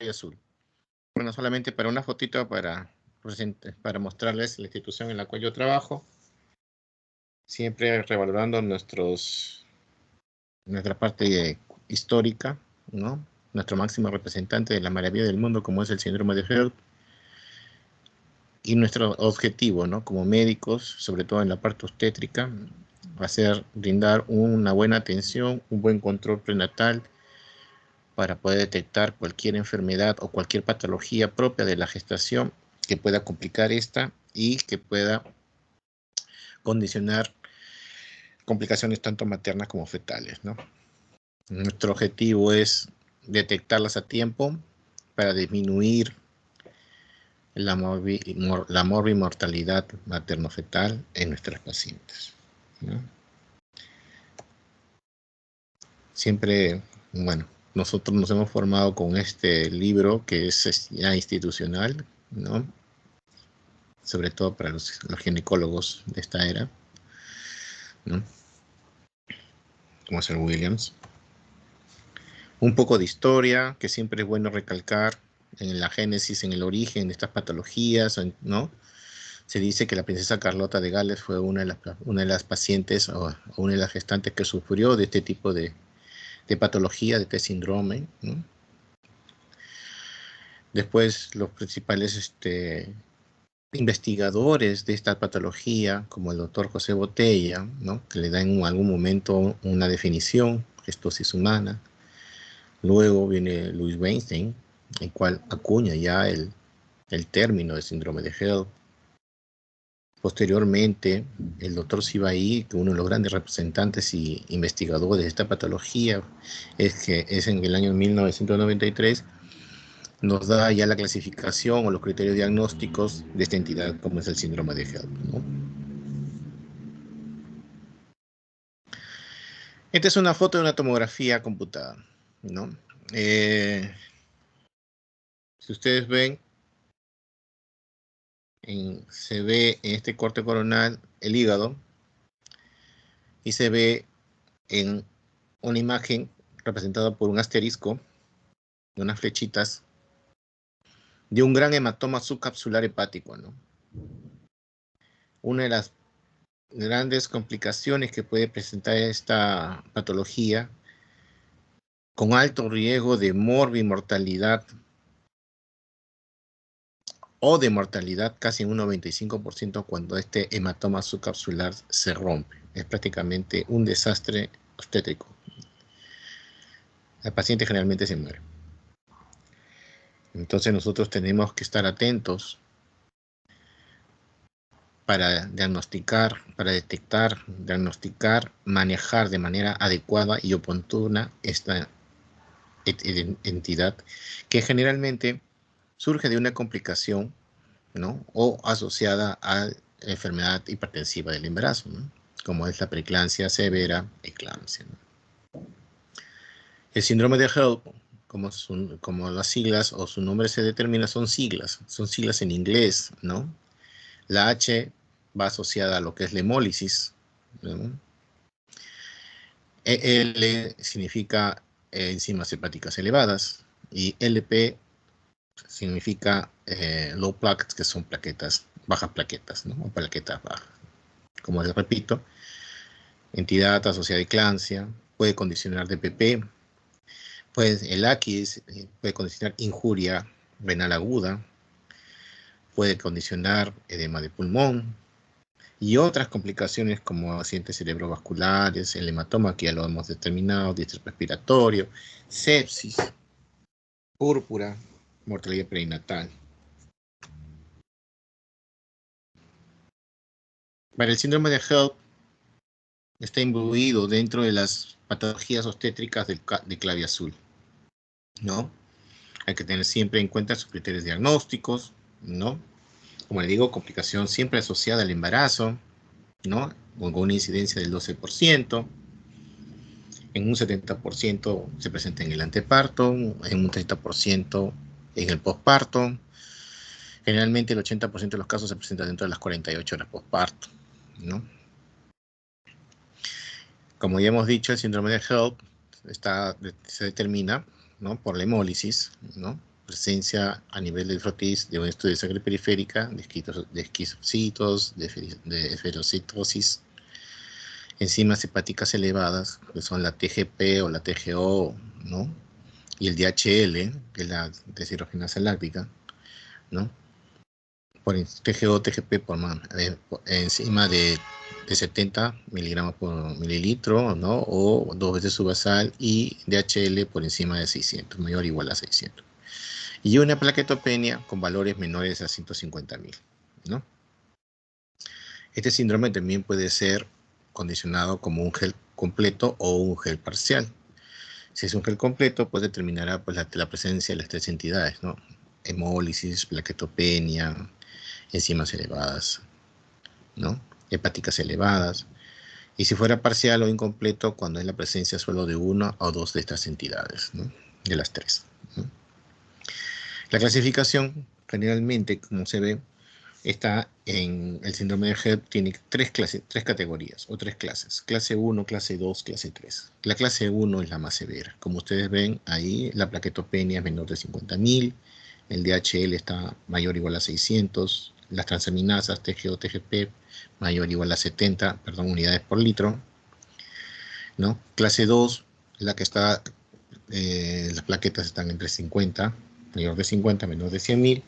Azul. Bueno, solamente para una fotito para mostrarles la institución en la cual yo trabajo. Siempre revalorando nuestra parte histórica, ¿no? Nuestro máximo representante de la maravilla del mundo, como es el síndrome de HELP. Y nuestro objetivo, ¿no? Como médicos, sobre todo en la parte obstétrica, va a ser brindar una buena atención, un buen control prenatal para poder detectar cualquier enfermedad o cualquier patología propia de la gestación que pueda complicar esta y que pueda condicionar complicaciones tanto maternas como fetales, ¿no? Nuestro objetivo es detectarlas a tiempo para disminuir la morbimortalidad materno-fetal en nuestras pacientes, ¿no? Siempre, bueno, nosotros nos hemos formado con este libro que es ya institucional, ¿no? Sobre todo para los ginecólogos de esta era, ¿no? Como Sir Williams. Un poco de historia, que siempre es bueno recalcar en la génesis, en el origen de estas patologías, ¿no? Se dice que la princesa Carlota de Gales fue una de las pacientes o una de las gestantes que sufrió de este tipo de patología, de este síndrome, ¿no? Después, los principales investigadores de esta patología, como el doctor José Botella, ¿no? Que le da en algún momento una definición, gestosis humana. Luego viene Louis Weinstein, el cual acuña ya el término de síndrome de HELP. Posteriormente, el doctor Sibai, que uno de los grandes representantes y investigadores de esta patología, es en el año 1993, nos da ya la clasificación o los criterios diagnósticos de esta entidad, como es el síndrome de HELP, ¿no? Esta es una foto de una tomografía computada, ¿no? Si ustedes ven, se ve en este corte coronal el hígado y se ve en una imagen representada por un asterisco, de unas flechitas, de un gran hematoma subcapsular hepático, ¿no? Una de las grandes complicaciones que puede presentar esta patología, con alto riesgo de morbimortalidad o de mortalidad casi en un 95% cuando este hematoma subcapsular se rompe. Es prácticamente un desastre obstétrico. El paciente generalmente se muere. Entonces nosotros tenemos que estar atentos para diagnosticar, para detectar, diagnosticar, manejar de manera adecuada y oportuna esta entidad que generalmente surge de una complicación, ¿no? O asociada a la enfermedad hipertensiva del embarazo, ¿no? Como es la preeclampsia severa, eclampsia, ¿no? El síndrome de HELP, como las siglas o su nombre se determina, son siglas en inglés, ¿no? La H va asociada a lo que es la hemólisis, ¿no? EL significa enzimas hepáticas elevadas y LP significa low plaques, que son plaquetas, bajas plaquetas, ¿no? O plaquetas bajas. Como les repito, entidad asociada a eclampsia, puede condicionar DPP, pues el AQI puede condicionar injuria renal aguda, puede condicionar edema de pulmón y otras complicaciones como accidentes cerebrovasculares, el hematoma que ya lo hemos determinado, distrés respiratorio, sepsis, púrpura, mortalidad perinatal. Para el síndrome de HELP está imbuido dentro de las patologías obstétricas de clave azul, ¿no? Hay que tener siempre en cuenta sus criterios diagnósticos, ¿no? Como le digo, complicación siempre asociada al embarazo, ¿no? Con una incidencia del 12%. En un 70% se presenta en el anteparto, en un 30% en el posparto. Generalmente el 80% de los casos se presenta dentro de las 48 horas posparto, ¿no? Como ya hemos dicho, el síndrome de HELP se determina, ¿no? Por la hemólisis, ¿no? presencia a nivel del frotis de un estudio de sangre periférica, de esquizocitos, de esferocitosis, enzimas hepáticas elevadas, que son la TGP o la TGO, ¿no? Y el DHL, que es la deshidrogenasa láctica, ¿no? Por TGO, TGP por encima de 70 miligramos por mililitro, ¿no? O 2 veces su basal, y DHL por encima de 600, mayor o igual a 600. Y una plaquetopenia con valores menores a 150.000, ¿no? Este síndrome también puede ser condicionado como un gel completo o un gel parcial. Si es un gel completo, pues determinará pues, la presencia de las tres entidades, ¿no? Hemólisis, plaquetopenia, enzimas elevadas, ¿no? Hepáticas elevadas. Y si fuera parcial o incompleto, cuando es la presencia solo de una o dos de estas entidades, ¿no? De las tres, ¿no? La clasificación, generalmente, como se ve, está en el síndrome de HELLP, tiene tres categorías o tres clases. Clase 1, clase 2, clase 3. La clase 1 es la más severa. Como ustedes ven ahí, la plaquetopenia es menor de 50.000, el DHL está mayor o igual a 600, las transaminasas TGO, TGP mayor o igual a 70, unidades por litro, ¿no? Clase 2, la que está, las plaquetas están entre 50, mayor de 50, menor de 100.000,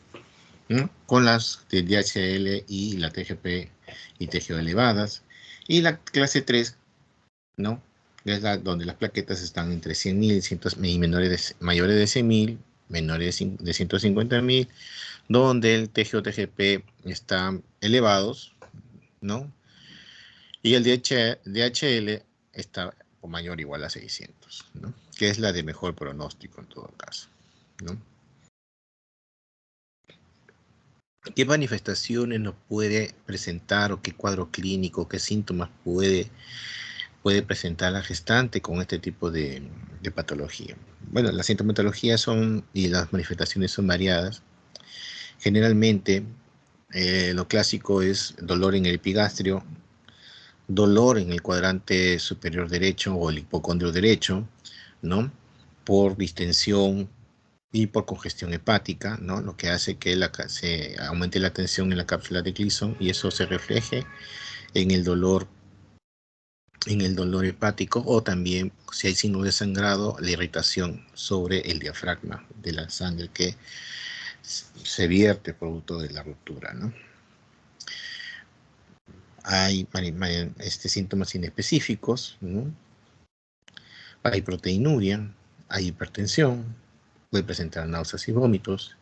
¿no? Con las de DHL y la TGP y TGO elevadas. Y la clase 3, ¿no? Es donde las plaquetas están entre 100.000 y mayores de 100.000, menores de 150.000, donde el TGO, TGP están elevados, ¿no? Y el DHL está mayor o igual a 600, ¿no? Que es la de mejor pronóstico en todo caso, ¿no? ¿Qué manifestaciones nos puede presentar o qué cuadro clínico, qué síntomas puede presentar la gestante con este tipo de patología? Bueno, las sintomatologías y las manifestaciones son variadas. Generalmente, lo clásico es dolor en el epigastrio, dolor en el cuadrante superior derecho o el hipocondrio derecho, ¿no? Por distensión y por congestión hepática, ¿no? Lo que hace que se aumente la tensión en la cápsula de Gleason y eso se refleje en el dolor hepático, o también si hay signos de sangrado, la irritación sobre el diafragma de la sangre que se vierte producto de la ruptura, ¿no? Hay síntomas inespecíficos, ¿no? Hay proteinuria, hay hipertensión, puede presentar náuseas y vómitos,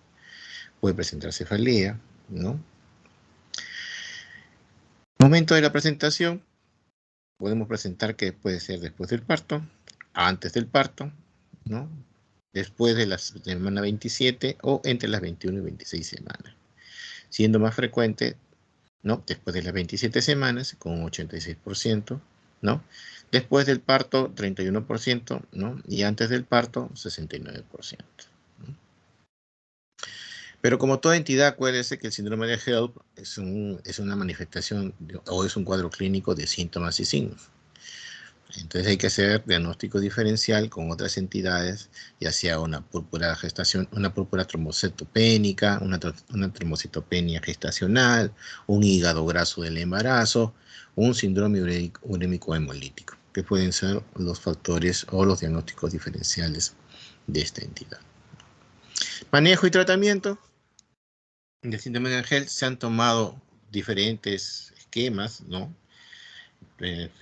puede presentar cefalea, ¿no? Momento de la presentación, podemos presentar que puede ser después del parto, antes del parto, ¿no? Después de la semana 27 o entre las 21 y 26 semanas. Siendo más frecuente, ¿no? Después de las 27 semanas, con un 86%, ¿no? Después del parto, 31%, ¿no? Y antes del parto, 69%. ¿no? Pero como toda entidad, acuérdese que el síndrome de HELLP es una manifestación o es un cuadro clínico de síntomas y signos. Entonces hay que hacer diagnóstico diferencial con otras entidades, ya sea una púrpura gestación, una púrpura trombocitopénica, una trombocitopenia gestacional, un hígado graso del embarazo, un síndrome urémico hemolítico, que pueden ser los factores o los diagnósticos diferenciales de esta entidad. Manejo y tratamiento del síndrome de HELLP. Se han tomado diferentes esquemas, ¿no?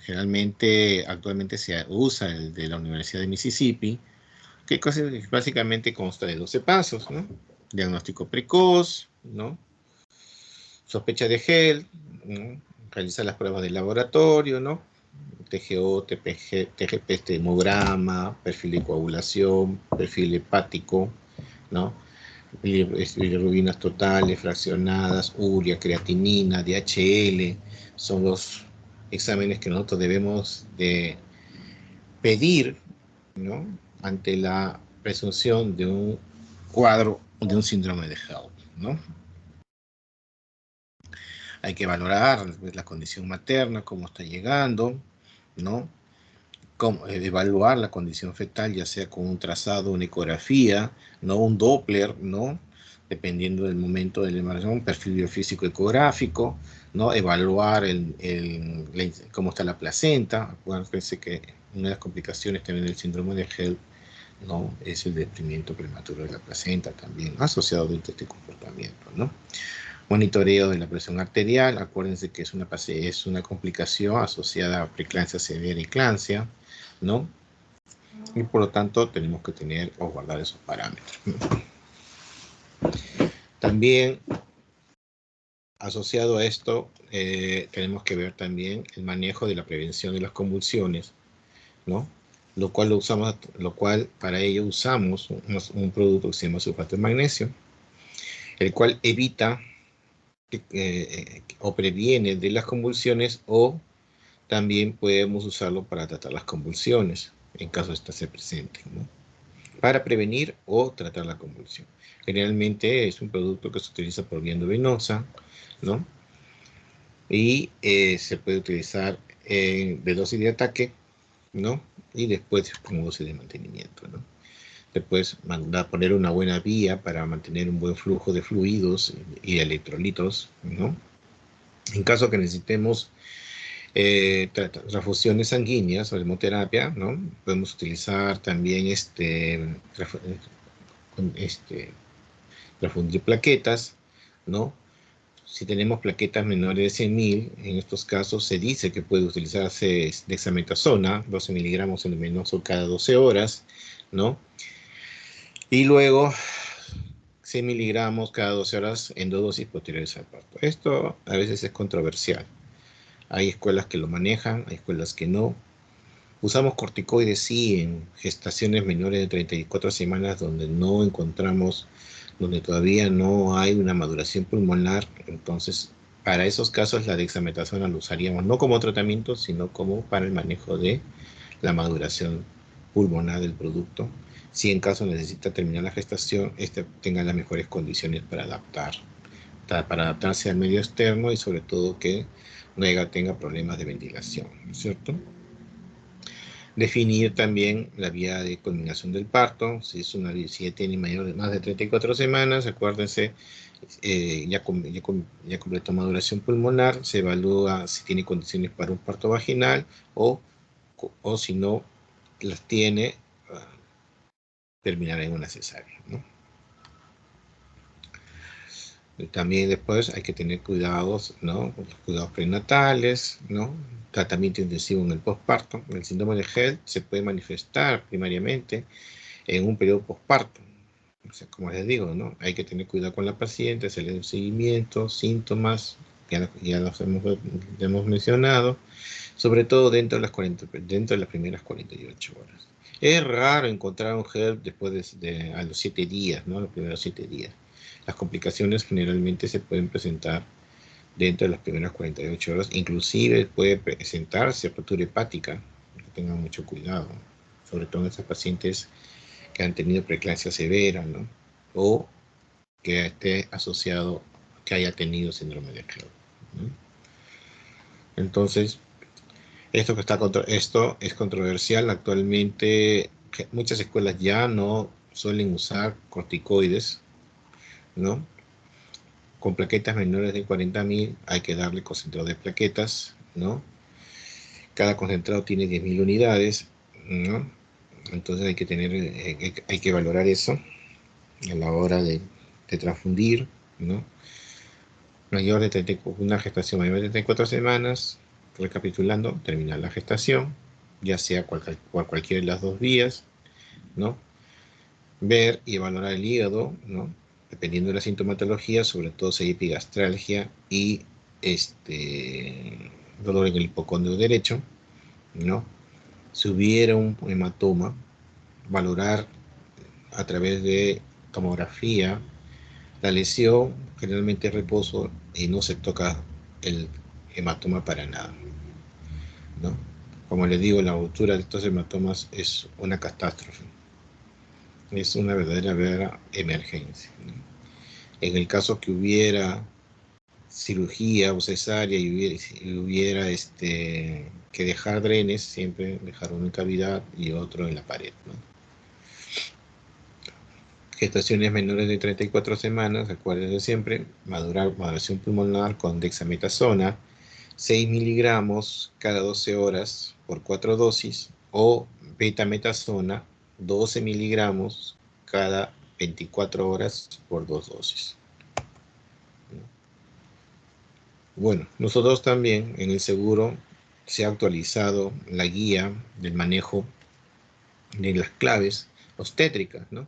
Generalmente, actualmente se usa el de la Universidad de Mississippi, que básicamente consta de 12 pasos, ¿no? Diagnóstico precoz, ¿no? Sospecha de HELLP, ¿no? Realizar las pruebas de laboratorio, ¿no? TGO, TGP, hemograma, perfil de coagulación, perfil hepático, ¿no? Bilirrubinas totales, fraccionadas, urea, creatinina, DHL, son los exámenes que nosotros debemos de pedir, ¿no? Ante la presunción de un cuadro de un síndrome de HELLP, ¿no? Hay que valorar pues, la condición materna, cómo está llegando, ¿no? evaluar la condición fetal, ya sea con un trazado, una ecografía, ¿no? Un Doppler, ¿no? Dependiendo del momento del embarazo, un perfil biofísico ecográfico, ¿no? Evaluar cómo está la placenta. Acuérdense que una de las complicaciones también del síndrome de HELLP, ¿no? Es el desprendimiento prematuro de la placenta también, asociado a este comportamiento, ¿no? Monitoreo de la presión arterial. Acuérdense que es una complicación asociada a preeclampsia severa y eclampsia, ¿no? Y por lo tanto tenemos que tener o guardar esos parámetros, ¿no? También asociado a esto, tenemos que ver también el manejo de la prevención de las convulsiones, ¿no? Lo cual para ello usamos un producto que se llama sulfato de magnesio, el cual evita o previene de las convulsiones, o también podemos usarlo para tratar las convulsiones en caso de estas se presenten, ¿no? Para prevenir o tratar la convulsión. Generalmente es un producto que se utiliza por vía endovenosa, ¿no? Y se puede utilizar de dosis de ataque, ¿no? Y después como dosis de mantenimiento, ¿no? Después poner una buena vía para mantener un buen flujo de fluidos y electrolitos, ¿no? En caso que necesitemos transfusiones sanguíneas o hemoterapia, ¿no? Podemos utilizar también transfundir plaquetas, ¿no? Si tenemos plaquetas menores de 100.000, en estos casos se dice que puede utilizarse dexametasona, 12 miligramos endovenoso cada 12 horas, ¿no? Y luego 100 miligramos cada 12 horas en dos dosis posteriores al parto. Esto a veces es controversial. Hay escuelas que lo manejan, hay escuelas que no. Usamos corticoides sí en gestaciones menores de 34 semanas donde donde todavía no hay una maduración pulmonar. Entonces, para esos casos la dexametasona lo usaríamos no como tratamiento, sino como para el manejo de la maduración pulmonar del producto. Si en caso necesita terminar la gestación, tenga las mejores condiciones para adaptarse al medio externo y sobre todo que no tenga problemas de ventilación, ¿no es cierto? Definir también la vía de culminación del parto. Si tiene más de 34 semanas, acuérdense, ya completó maduración pulmonar, se evalúa si tiene condiciones para un parto vaginal o si no las tiene, terminar en una cesárea, ¿no? También después hay que tener cuidados, ¿no? Los cuidados prenatales, ¿no? Tratamiento intensivo en el posparto. El síndrome de HELLP se puede manifestar primariamente en un periodo posparto. O sea, como les digo, ¿no? Hay que tener cuidado con la paciente, hacerle un seguimiento, síntomas, ya los hemos mencionado, sobre todo dentro de las primeras 48 horas. Es raro encontrar un HELP después a los 7 días, ¿no? Los primeros 7 días. Las complicaciones generalmente se pueden presentar dentro de las primeras 48 horas, inclusive puede presentarse apertura hepática, que tengan mucho cuidado, sobre todo en esas pacientes que han tenido preeclampsia severa, ¿no? O que esté asociado, que haya tenido síndrome de HELLP, ¿no? Entonces, esto es controversial. Actualmente, muchas escuelas ya no suelen usar corticoides, ¿no? Con plaquetas menores de 40.000 hay que darle concentrado de plaquetas, ¿no? Cada concentrado tiene 10.000 unidades, ¿no? Entonces hay que valorar eso a la hora de transfundir, ¿no? Una gestación mayor de 34 semanas, recapitulando, terminar la gestación, ya sea por cualquiera de las dos vías, ¿no? Ver y valorar el hígado, ¿no? Dependiendo de la sintomatología, sobre todo si hay epigastralgia y dolor en el hipocondrio derecho, ¿no? Si hubiera un hematoma, valorar a través de tomografía la lesión, generalmente es reposo y no se toca el hematoma para nada, ¿no? Como les digo, la ruptura de estos hematomas es una catástrofe, es una verdadera emergencia, ¿no? En el caso que hubiera cirugía o cesárea y hubiera que dejar drenes, siempre dejar uno en cavidad y otro en la pared, ¿no? Gestaciones menores de 34 semanas, acuérdense siempre, maduración pulmonar con dexametasona, 6 miligramos cada 12 horas por 4 dosis, o betametasona, 12 miligramos cada 24 horas por 2 dosis. Bueno, nosotros también en el seguro se ha actualizado la guía del manejo de las claves obstétricas, ¿no?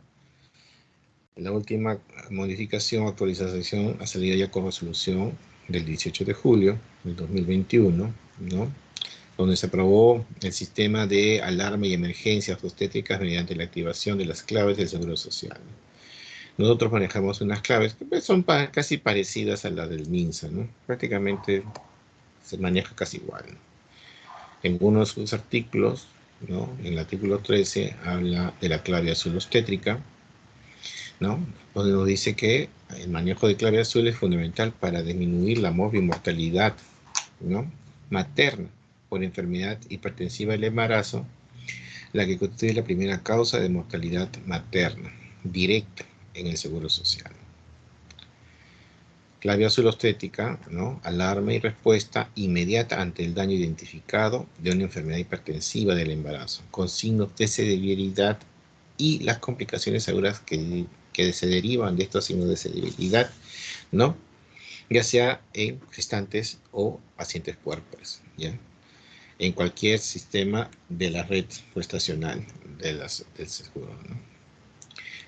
La última modificación, actualización, ha salido ya con resolución del 18 de julio del 2021, ¿no? Donde se aprobó el sistema de alarma y emergencias obstétricas mediante la activación de las claves del Seguro Social. Nosotros manejamos unas claves que pues, son casi parecidas a las del MINSA, ¿no? Prácticamente se maneja casi igual, ¿no? En uno de sus artículos, ¿no? En el artículo 13 habla de la clave azul obstétrica, ¿no? Donde nos dice que el manejo de clave azul es fundamental para disminuir la mortalidad, ¿no? Materna por enfermedad hipertensiva del embarazo, la que constituye la primera causa de mortalidad materna directa en el Seguro Social. Clave azul obstétrica, ¿no? Alarma y respuesta inmediata ante el daño identificado de una enfermedad hipertensiva del embarazo, con signos de severidad y las complicaciones agudas que se derivan de estos signos de severidad, ¿no? Ya sea en gestantes o pacientes puérperas, ¿ya? En cualquier sistema de la red prestacional del seguro, ¿no?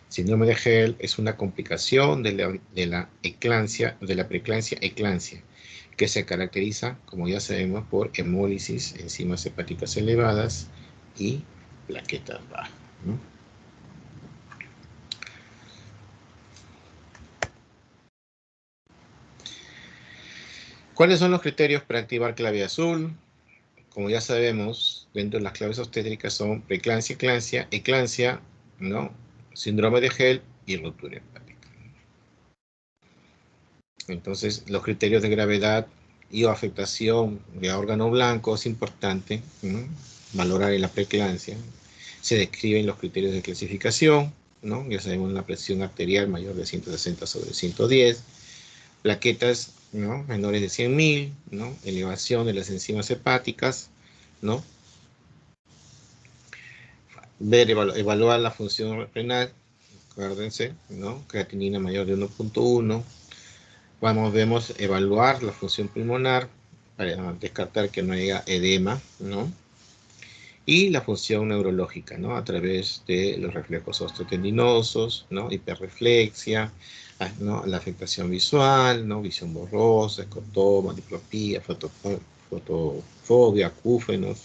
Síndrome de Hell es una complicación de la preeclampsia-eclampsia, que se caracteriza, como ya sabemos, por hemólisis, enzimas hepáticas elevadas y plaquetas bajas, ¿no? ¿Cuáles son los criterios para activar clave azul? Como ya sabemos, dentro de las claves obstétricas son preeclampsia, eclampsia, ¿no? Síndrome de Hell y ruptura hepática. Entonces, los criterios de gravedad y o afectación de órgano blanco es importante, ¿no? Valorar en la preeclampsia. Se describen los criterios de clasificación, ¿no? Ya sabemos la presión arterial mayor de 160/110, plaquetas, ¿no? Menores de 100.000, ¿no? Elevación de las enzimas hepáticas, ¿no? Evaluar la función renal, acuérdense, ¿no? Creatinina mayor de 1.1. Vemos evaluar la función pulmonar para descartar que no haya edema, ¿no? Y la función neurológica, ¿no? A través de los reflejos osteotendinosos, ¿no? Hiperreflexia, ¿no? La afectación visual, ¿no? Visión borrosa, escotoma, diplopía, fotofobia, acúfenos,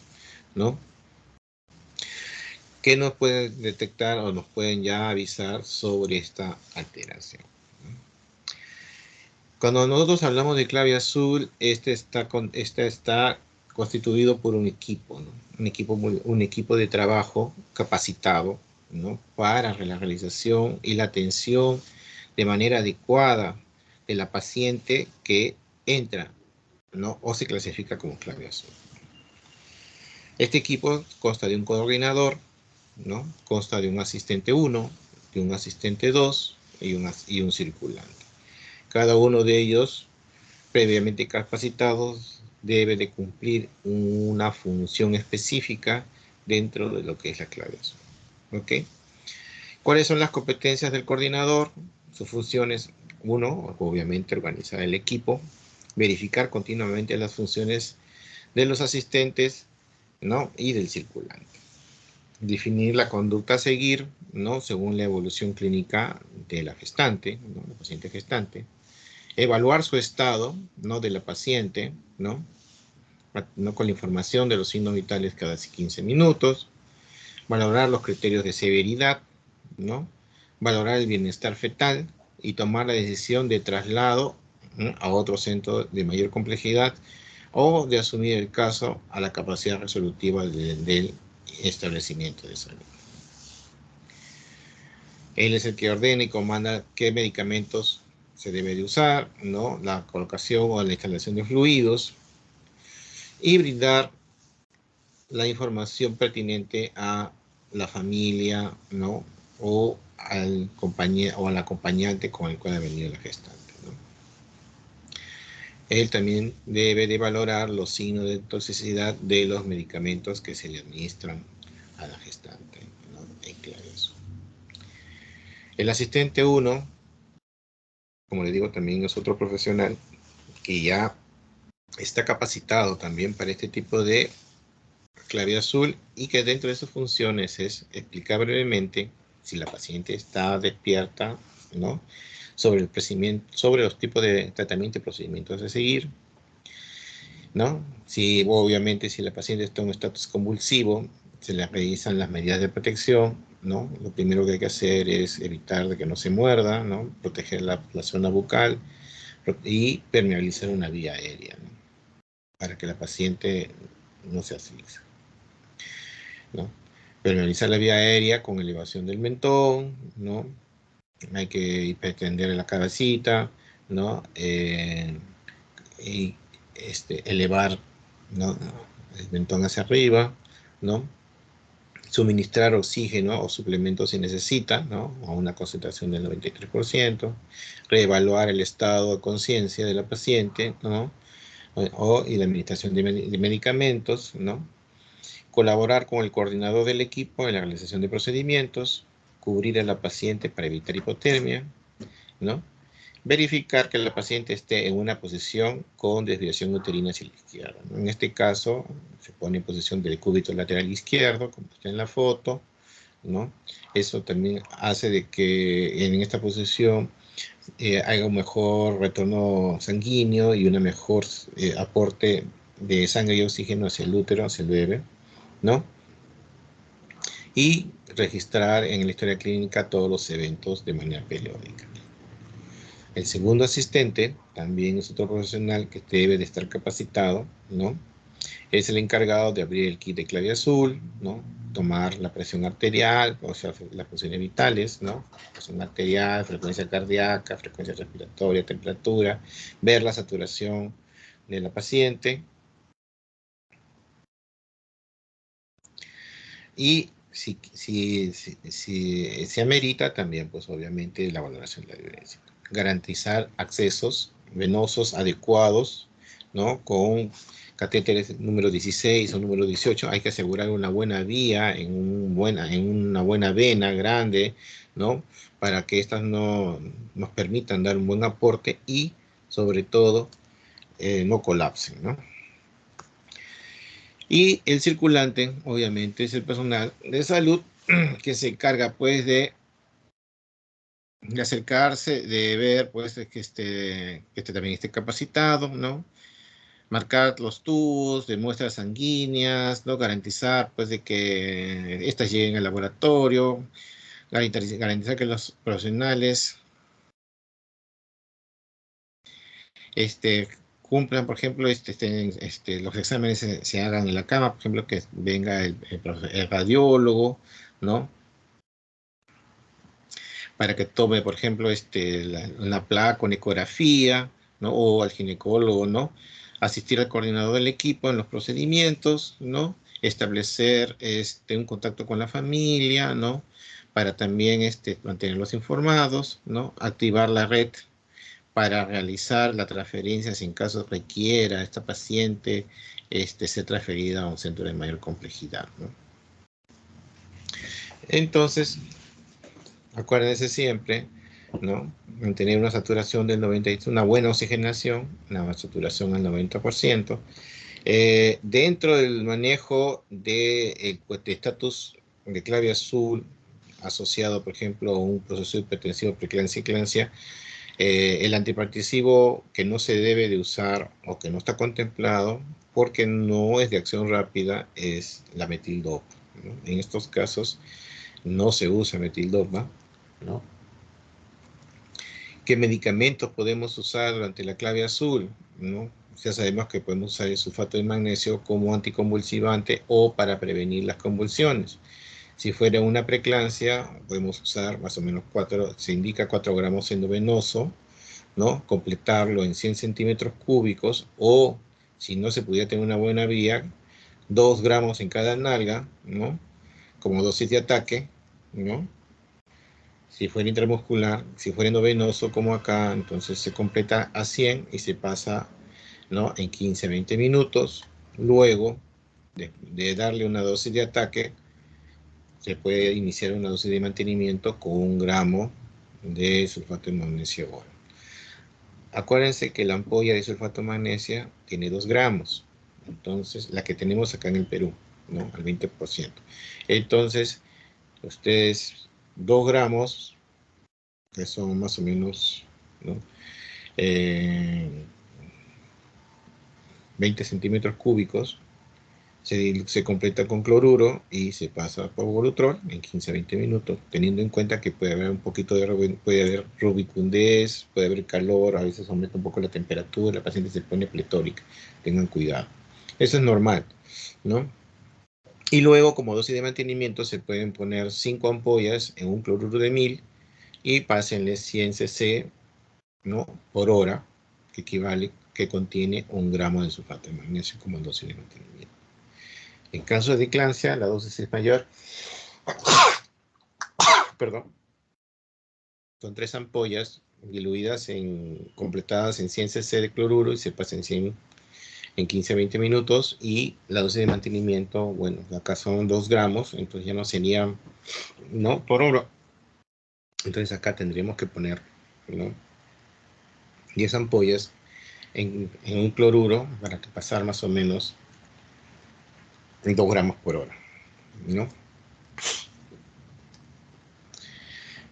¿no? Que nos pueden detectar o nos pueden ya avisar sobre esta alteración. Cuando nosotros hablamos de clave azul, este está constituido por un equipo, ¿no? Un equipo de trabajo capacitado, ¿no? Para la realización y la atención de manera adecuada de la paciente que entra, ¿no? O se clasifica como clave azul. Este equipo consta de un coordinador, ¿no? Consta de un asistente 1, de un asistente 2 y un circulante. Cada uno de ellos, previamente capacitados, debe de cumplir una función específica dentro de lo que es la clave azul. ¿Ok? ¿Cuáles son las competencias del coordinador? Sus funciones: 1, obviamente organizar el equipo, verificar continuamente las funciones de los asistentes, ¿no? Y del circulante. Definir la conducta a seguir, ¿no? Según la evolución clínica de la gestante, ¿no? La paciente gestante. Evaluar su estado, ¿no? De la paciente, ¿no? Con la información de los signos vitales cada 15 minutos. Valorar los criterios de severidad, ¿no? Valorar el bienestar fetal y tomar la decisión de traslado, ¿no? A otro centro de mayor complejidad o de asumir el caso a la capacidad resolutiva del establecimiento de salud. Él es el que ordena y comanda qué medicamentos se debe de usar, ¿no? La colocación o la instalación de fluidos y brindar la información pertinente a la familia, ¿no? O al acompañante con el cual ha venido la gestante, ¿no? Él también debe de valorar los signos de toxicidad de los medicamentos que se le administran a la gestante, ¿no? En claro eso. El asistente 1, como le digo, también es otro profesional que ya está capacitado también para este tipo de clave azul y que dentro de sus funciones es explicar brevemente si la paciente está despierta, ¿no? Sobre el procedimiento, sobre los tipos de tratamiento y procedimientos a seguir, ¿no? Si obviamente si la paciente está en un estatus convulsivo, se le revisan las medidas de protección, ¿no? Lo primero que hay que hacer es evitar de que no se muerda, ¿no? Proteger la zona bucal y permeabilizar una vía aérea, ¿no? Para que la paciente no se asfixie, ¿no? Permeabilizar la vía aérea con elevación del mentón, ¿no? Hay que hipertender la cabecita, ¿no? Y elevar, ¿no? El mentón hacia arriba, ¿no? Suministrar oxígeno o suplementos si necesita, ¿no? A una concentración del 93%, reevaluar el estado de conciencia de la paciente, ¿no? Y la administración de medicamentos, ¿no? Colaborar con el coordinador del equipo en la realización de procedimientos, cubrir a la paciente para evitar hipotermia, ¿no? Verificar que la paciente esté en una posición con desviación uterina hacia la izquierda, ¿no? En este caso, se pone en posición del cúbito lateral izquierdo, como está en la foto, ¿no? Eso también hace de que en esta posición haya un mejor retorno sanguíneo y un mejor aporte de sangre y oxígeno hacia el útero, hacia el bebé, ¿no? Y registrar en la historia clínica todos los eventos de manera periódica. El segundo asistente también es otro profesional que debe de estar capacitado, ¿no? Es el encargado de abrir el kit de clave azul, ¿no? Tomar la presión arterial, o sea, las funciones vitales, ¿no? Presión arterial, frecuencia cardíaca, frecuencia respiratoria, temperatura, ver la saturación de la paciente. Y si amerita también, pues obviamente la valoración de la violencia. Garantizar accesos venosos adecuados, ¿no? Con catéteres número 16 o número 18, hay que asegurar una buena vía en una buena vena grande, ¿no? Para que estas nos permitan dar un buen aporte y, sobre todo, no colapsen, ¿no? Y el circulante, obviamente, es el personal de salud que se encarga, pues, de acercarse, de ver, pues, que también esté capacitado, ¿no? Marcar los tubos de muestras sanguíneas, ¿no? Garantizar, pues, de que éstas lleguen al laboratorio, garantizar que los profesionales, cumplan, por ejemplo, los exámenes se hagan en la cama, por ejemplo, que venga el radiólogo, ¿no? Para que tome, por ejemplo, la placa con ecografía, ¿no? O al ginecólogo, ¿no? Asistir al coordinador del equipo en los procedimientos, ¿no? Establecer un contacto con la familia, ¿no? Para también mantenerlos informados, ¿no? Activar la red para realizar la transferencia si en caso requiera esta paciente ser transferida a un centro de mayor complejidad, ¿no? Entonces, acuérdense siempre, ¿no? Mantener una saturación del 90%, una buena oxigenación, una saturación al 90%. Dentro del manejo de estatus de clave azul asociado, por ejemplo, a un proceso hipertensivo, preeclampsia y eclampsia, el antihipertensivo que no se debe de usar o que no está contemplado porque no es de acción rápida es la metildopa, ¿no? En estos casos no se usa metildopa, ¿no? ¿Qué medicamentos podemos usar durante la clave azul, ¿no? Ya sabemos que podemos usar el sulfato de magnesio como anticonvulsivante o para prevenir las convulsiones. Si fuera una preeclampsia, podemos usar más o menos se indica 4 gramos endovenoso, ¿no? Completarlo en 100 centímetros cúbicos, o si no se pudiera tener una buena vía, 2 gramos en cada nalga, ¿no? Como dosis de ataque, ¿no? Si fuera intramuscular, si fuera endovenoso como acá, entonces se completa a 100 y se pasa, ¿no? En 15 a 20 minutos. Luego de darle una dosis de ataque, se puede iniciar una dosis de mantenimiento con 1 gramo de sulfato de magnesio oro. Acuérdense que la ampolla de sulfato de magnesia tiene 2 gramos, entonces la que tenemos acá en el Perú, ¿no? Al 20%. Entonces, ustedes 2 gramos, que son más o menos, ¿no? 20 centímetros cúbicos, se completa con cloruro y se pasa por Bolutrol en 15 a 20 minutos, teniendo en cuenta que puede haber un poquito de puede haber rubicundez, puede haber calor, a veces aumenta un poco la temperatura, la paciente se pone pletórica, tengan cuidado. Eso es normal, ¿no? Y luego, como dosis de mantenimiento, se pueden poner 5 ampollas en un cloruro de 1000 y pásenle 100 cc, ¿no? Por hora, que equivale, que contiene 1 gramo de sulfato de magnesio como dosis de mantenimiento. En caso de eclampsia, la dosis es mayor. Perdón. Son 3 ampollas diluidas completadas en 100 cc de cloruro y se pasan en 15 a 20 minutos. Y la dosis de mantenimiento, bueno, acá son 2 gramos, entonces ya no sería, ¿no? Por hora. Entonces acá tendríamos que poner, ¿no? 10 ampollas en un cloruro para que pasar más o menos 2 gramos por hora, ¿no?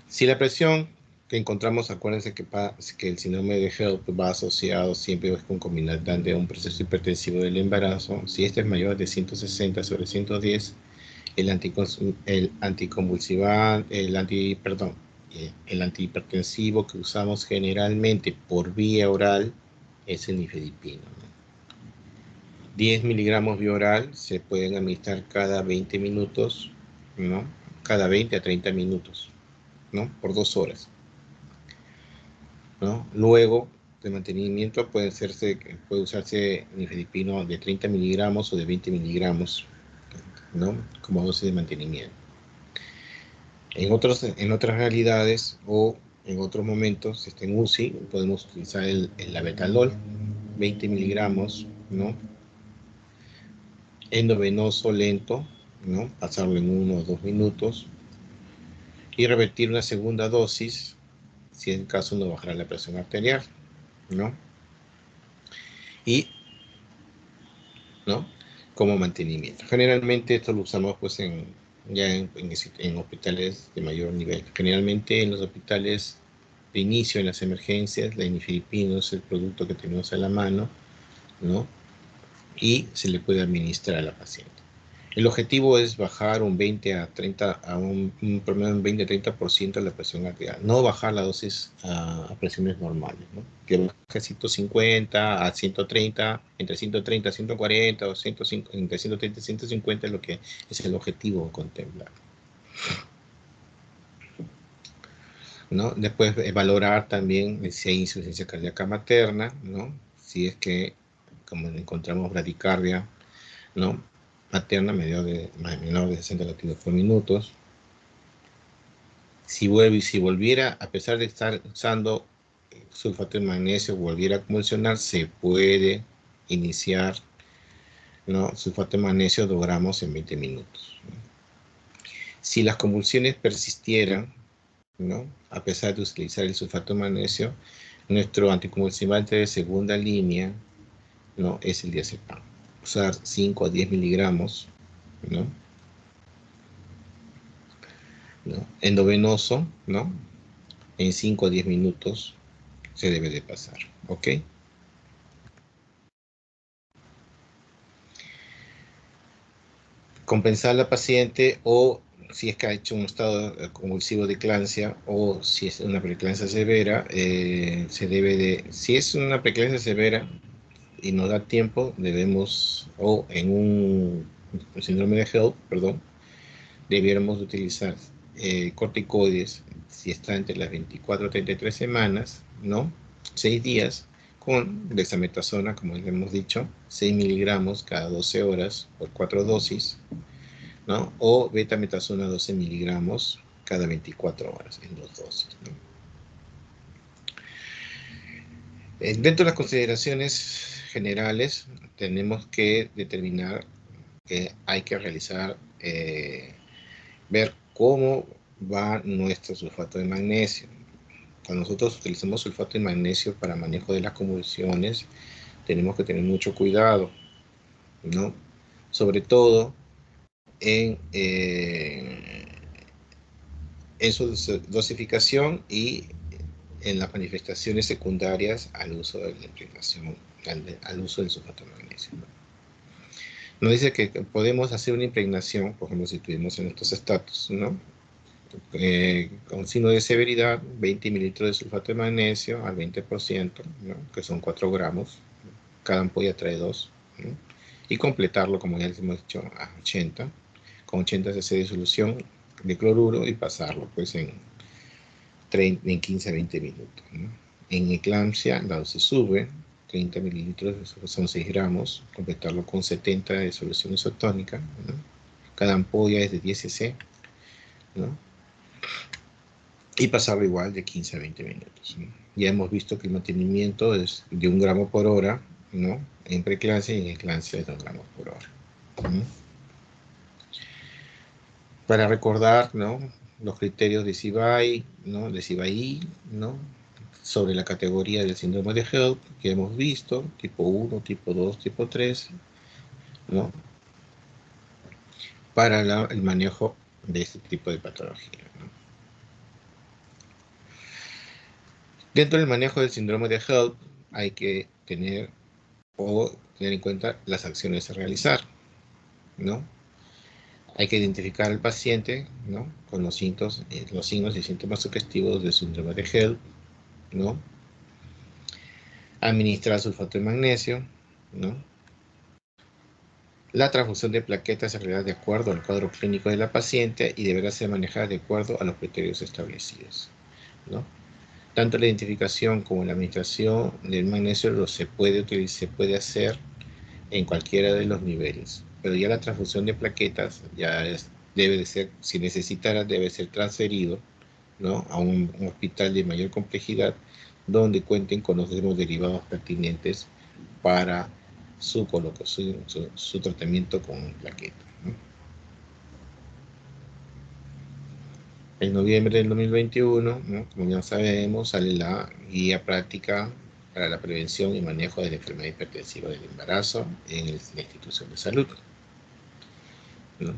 Si la presión que encontramos, acuérdense que el síndrome de HELP va asociado siempre con concomitante a un proceso hipertensivo del embarazo. Si este es mayor de 160 sobre 110, el antihipertensivo que usamos generalmente por vía oral es el nifedipino, ¿no? 10 miligramos vía oral se pueden administrar cada 20 minutos, ¿no? Cada 20 a 30 minutos, ¿no? Por 2 horas, ¿no? Luego, de mantenimiento puede usarse nifedipino de 30 miligramos o de 20 miligramos, ¿no? Como dosis de mantenimiento. En otras realidades o en otros momentos, en UCI, podemos utilizar el labetalol, 20 miligramos, ¿no? Endovenoso lento, ¿no? Pasarlo en 1 o 2 minutos y repetir una segunda dosis si en caso no bajará la presión arterial, ¿no? Y, ¿no? Como mantenimiento. Generalmente esto lo usamos pues en hospitales de mayor nivel. Generalmente en los hospitales de inicio, en las emergencias, la nifedipino es el producto que tenemos a la mano, ¿no? Y se le puede administrar a la paciente. El objetivo es bajar un 20 a 30, a un promedio de un 20 a 30% de la presión arterial. No bajar la dosis a presiones normales, ¿no? Que baje a 150 a 130, entre 130 a 140 o 105, entre 130 y 150 es lo que es el objetivo contemplar, ¿no? Después valorar también si hay insuficiencia cardíaca materna, ¿no? Si es que, como encontramos bradicardia, ¿no? Materna menor de 60 latidos por minuto. Si volviera, a pesar de estar usando sulfato de magnesio, volviera a convulsionar, se puede iniciar, ¿no? Sulfato de magnesio 2 gramos en 20 minutos. Si las convulsiones persistieran, ¿no? A pesar de utilizar el sulfato de magnesio, nuestro anticonvulsivante de segunda línea, ¿no? Es el diazepam. Usar 5 a 10 miligramos, ¿no? ¿No? Endovenoso, ¿no? En 5 a 10 minutos se debe de pasar, ¿ok? Compensar a la paciente, o si es que ha hecho un estado convulsivo de eclampsia o si es una preeclampsia severa, si es una preeclampsia severa y nos da tiempo, debemos, o en un síndrome de HELP, perdón, debiéramos utilizar corticoides si está entre las 24 a 33 semanas, ¿no? 6 días con dexametasona, como ya hemos dicho, 6 miligramos cada 12 horas por 4 dosis, ¿no? O betametasona 12 miligramos cada 24 horas en 2 dosis, ¿no? Dentro de las consideraciones generales, tenemos que determinar que hay que realizar, ver cómo va nuestro sulfato de magnesio. Cuando nosotros utilizamos sulfato de magnesio para manejo de las convulsiones, tenemos que tener mucho cuidado, ¿no? Sobre todo en su dosificación y en las manifestaciones secundarias al uso de la impregnación, al uso del sulfato de magnesio, ¿no? Nos dice que podemos hacer una impregnación, por ejemplo, si tuvimos en estos estatus, ¿no? Con signo de severidad, 20 mililitros de sulfato de magnesio al 20%, ¿no? Que son 4 gramos, cada ampolla trae 2, ¿no? Y completarlo, como ya les hemos dicho, a 80, con 80 cc de solución de cloruro y pasarlo pues en 15 a 20 minutos, ¿no? En eclampsia, la dosis sube, 30 mililitros, son 6 gramos, completarlo con 70 de solución isotónica, ¿no? Cada ampolla es de 10 cc, ¿no? Y pasarlo igual de 15 a 20 minutos, ¿no? Ya hemos visto que el mantenimiento es de 1 gramo por hora, ¿no? En preeclampsia y en eclampsia es 2 gramos por hora, ¿no? Para recordar, ¿no? Los criterios de CIBAI, ¿no? De CIBAI, ¿no? Sobre la categoría del síndrome de HELP que hemos visto, tipo 1, tipo 2, tipo 3, ¿no? Para el manejo de este tipo de patología, ¿no? Dentro del manejo del síndrome de HELP hay que tener en cuenta las acciones a realizar, ¿no? Hay que identificar al paciente, ¿no? Con los signos y síntomas sugestivos del síndrome de HELP, ¿no? Administrar sulfato de magnesio, ¿no? La transfusión de plaquetas se realiza de acuerdo al cuadro clínico de la paciente y deberá ser manejada de acuerdo a los criterios establecidos, ¿no? Tanto la identificación como la administración del magnesio se puede hacer en cualquiera de los niveles, pero ya la transfusión de plaquetas debe de ser, si necesitara, debe ser transferido, ¿no? A un hospital de mayor complejidad donde cuenten con los derivados pertinentes para su colocación, su tratamiento con plaquetas, ¿no? En noviembre del 2021, ¿no? Como ya sabemos, sale la guía práctica para la prevención y manejo de la enfermedad hipertensiva del embarazo en la institución de salud, ¿no?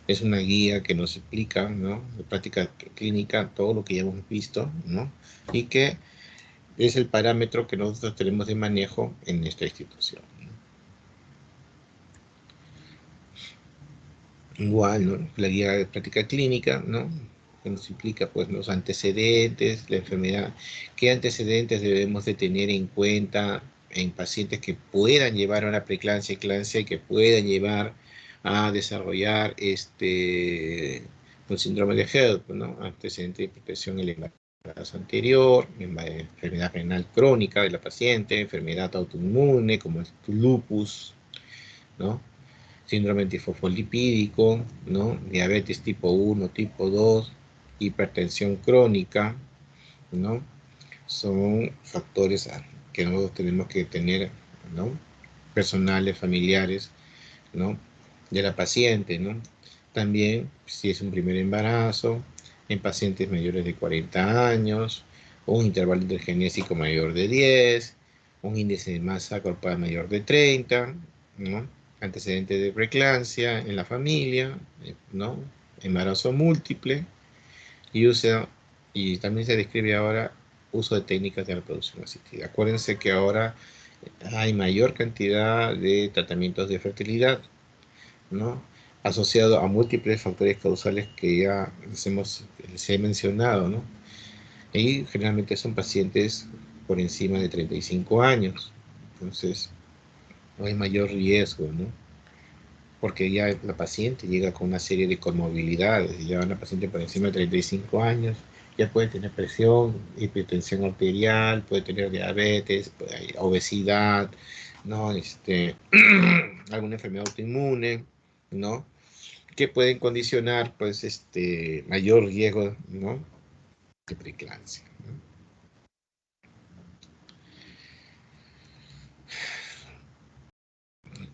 Es una guía que nos explica, ¿no? De práctica clínica todo lo que ya hemos visto, ¿no? Y que es el parámetro que nosotros tenemos de manejo en nuestra institución, ¿no? Igual, ¿no? La guía de práctica clínica, ¿no? Que nos implica, pues, los antecedentes, la enfermedad, qué antecedentes debemos de tener en cuenta en pacientes que puedan llevar a una preeclampsia, eclampsia y que puedan llevar a desarrollar un síndrome de HELP, ¿no? Antecedente de hipertensión en el embarazo anterior, enfermedad renal crónica de la paciente, enfermedad autoinmune como el lupus, ¿no? Síndrome antifosfolipídico, ¿no? Diabetes tipo 1, tipo 2, hipertensión crónica, ¿no? Son factores que nosotros tenemos que tener, ¿no? Personales, familiares, ¿no? De la paciente, ¿no? También, si es un primer embarazo, en pacientes mayores de 40 años, un intervalo intergenésico mayor de 10, un índice de masa corporal mayor de 30, ¿no? Antecedentes de preeclampsia en la familia, ¿no? Embarazo múltiple y y también se describe ahora uso de técnicas de reproducción asistida. Acuérdense que ahora hay mayor cantidad de tratamientos de fertilidad, ¿no? Asociado a múltiples factores causales que ya les he mencionado, ¿no? Y generalmente son pacientes por encima de 35 años. Entonces, no hay mayor riesgo, ¿no? Porque ya la paciente llega con una serie de comorbilidades. Ya una paciente por encima de 35 años Ya puede tener presión, hipertensión arterial, puede tener diabetes, obesidad, ¿no? Alguna enfermedad autoinmune, ¿no? Que pueden condicionar, pues, mayor riesgo, ¿no? De preeclampsia, ¿no?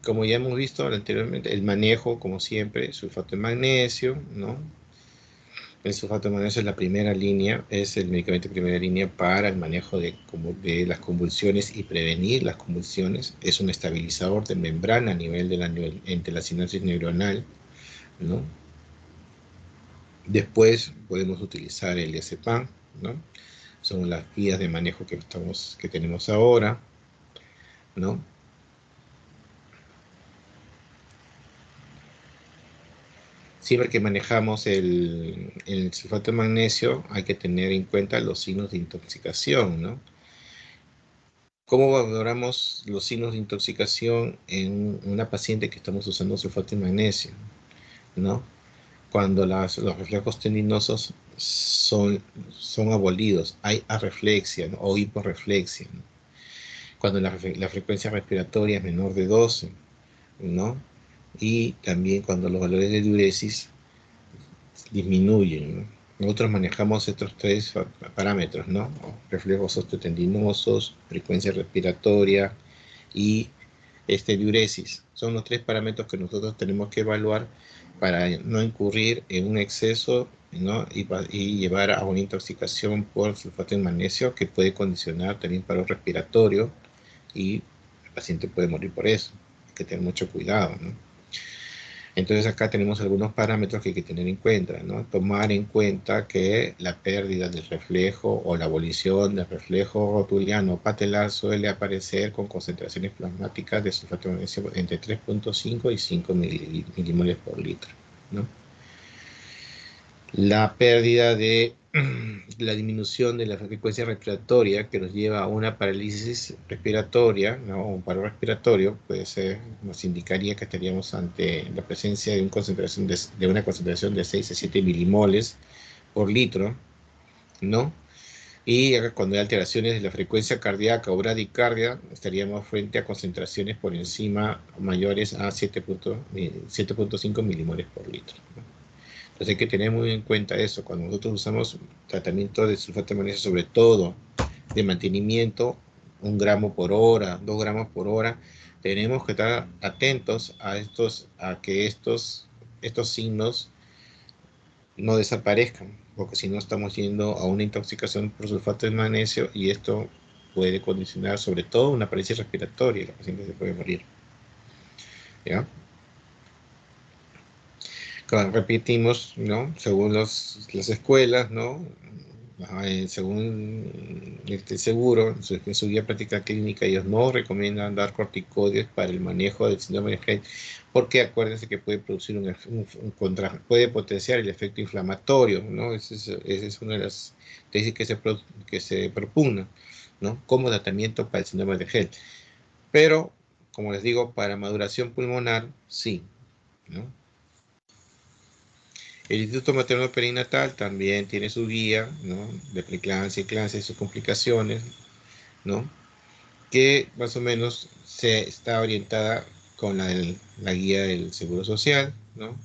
Como ya hemos visto anteriormente, el manejo, como siempre, sulfato de magnesio, ¿no? El sulfato de magnesio es la primera línea, es el medicamento de primera línea para el manejo de las convulsiones y prevenir las convulsiones. Es un estabilizador de membrana a nivel de entre la sinapsis neuronal, ¿no? Después podemos utilizar el diazepam, ¿no? Son las vías de manejo que tenemos ahora, ¿no? Siempre que manejamos el sulfato de magnesio hay que tener en cuenta los signos de intoxicación, ¿no? ¿Cómo valoramos los signos de intoxicación en una paciente que estamos usando sulfato de magnesio, ¿no? Cuando los reflejos tendinosos son abolidos, hay arreflexia, ¿no? O hiporreflexia, ¿no? Cuando la frecuencia respiratoria es menor de 12, ¿no? Y también cuando los valores de diuresis disminuyen, ¿no? Nosotros manejamos estos tres parámetros, ¿no? Reflejos osteotendinosos, frecuencia respiratoria y diuresis. Son los tres parámetros que nosotros tenemos que evaluar para no incurrir en un exceso, ¿no? Y llevar a una intoxicación por sulfato de magnesio que puede condicionar también paro respiratorio y el paciente puede morir por eso. Hay que tener mucho cuidado, ¿no? Entonces acá tenemos algunos parámetros que hay que tener en cuenta, ¿no? Tomar en cuenta que la pérdida del reflejo o la abolición del reflejo rotuliano patelar suele aparecer con concentraciones plasmáticas de sulfato de magnesio entre 3.5 y 5 milimoles por litro, ¿no? La pérdida de la disminución de la frecuencia respiratoria que nos lleva a una parálisis respiratoria, ¿no? O un paro respiratorio, puede ser, nos indicaría que estaríamos ante la presencia de una concentración de 6 a 7 milimoles por litro, ¿no? Y cuando hay alteraciones de la frecuencia cardíaca o bradicardia, estaríamos frente a concentraciones por encima mayores a 7.5 milimoles por litro, ¿no? Entonces hay que tener muy en cuenta eso. Cuando nosotros usamos tratamiento de sulfato de magnesio, sobre todo de mantenimiento, 1 gramo por hora, 2 gramos por hora, tenemos que estar atentos a que estos signos no desaparezcan, porque si no estamos yendo a una intoxicación por sulfato de magnesio y esto puede condicionar sobre todo una parálisis respiratoria y la paciente se puede morir, ¿ya? Repetimos, ¿no? Según las escuelas, ¿no? Según seguro, en su guía práctica clínica, ellos no recomiendan dar corticoides para el manejo del síndrome de Hell, porque acuérdense que puede producir puede potenciar el efecto inflamatorio, ¿no? Esa es una de las tesis que se propugna, ¿no? Como tratamiento para el síndrome de Hell. Pero, como les digo, para maduración pulmonar, sí, ¿no? El Instituto Materno Perinatal también tiene su guía, ¿no? De preeclampsia, eclampsia y sus complicaciones, ¿no? Que más o menos está orientada con la guía del Seguro Social, ¿no?